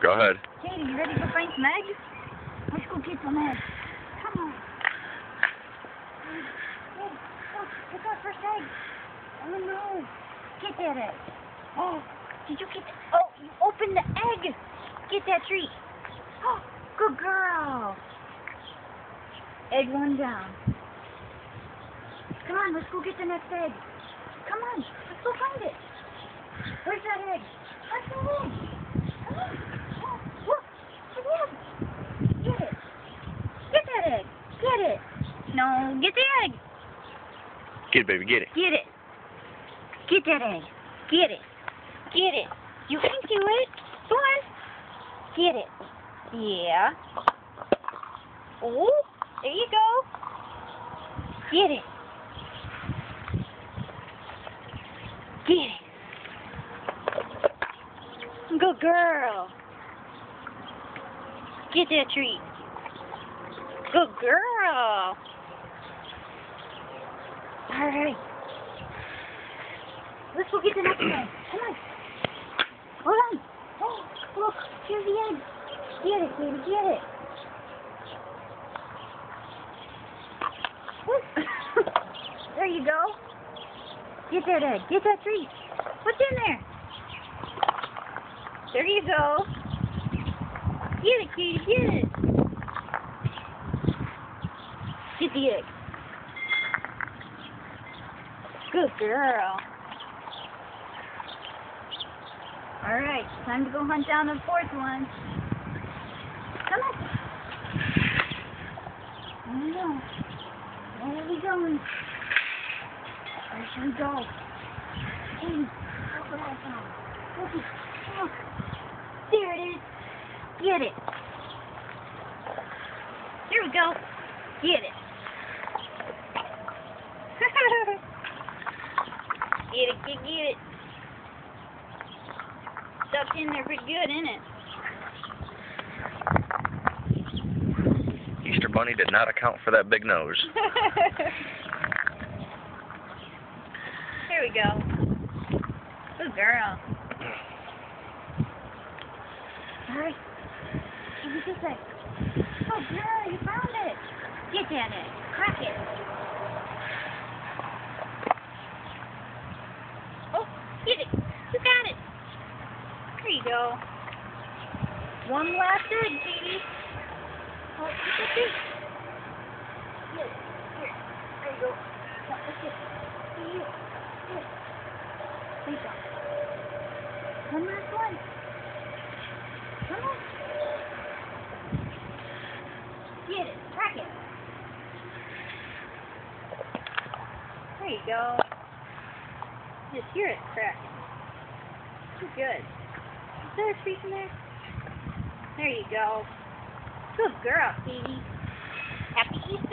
Go ahead. Katie, you ready to go find some eggs? Let's go get some eggs. Come on. Hey, look, it's our first egg. Oh no. Get that egg. Oh, did you get oh, you opened the egg. Get that treat. Oh, good girl. Egg one down. Come on, let's go get the next egg. Come on, let's go find it. Where's that egg? Let's go in. Come on. Oh, look, it's an egg. Get it. Get that egg. Get it. No, get the egg. Get it, baby, get it. Get it. Get that egg. Get it. Get it. You can do it. Go on. Get it. Yeah. Oh, there you go. Get it. Get it. Good girl. Get that treat. Good girl. All right. Let's go get the next one. Come on. Hold on. Oh, look. Here's the egg. Get it, baby. Get it. There you go. Get that egg. Get that treat. What's in there? There you go. Get it, Katie. Get it. Get the egg. Good girl. All right, time to go hunt down the fourth one. Come on. There we go. Where are we going? Where should we go? Katie, look what I found. Look. There it is. Get it. Here we go. Get it. Get it. Stuck in there pretty good, isn't it? Easter Bunny did not account for that big nose. Here we go. Good girl. Alright. Give me this egg. Oh, girl, you found it. Get that egg. Crack it. Oh, get it. You got it. There you go. One last egg, Katie. Oh, get it. Here. There you go. Now, that's it. Here. There you go. One last one. Come on. Get it. Crack it. There you go. Just hear it crack. Too good. Is there a treat in there? There you go. Good girl, Katie. Happy Easter.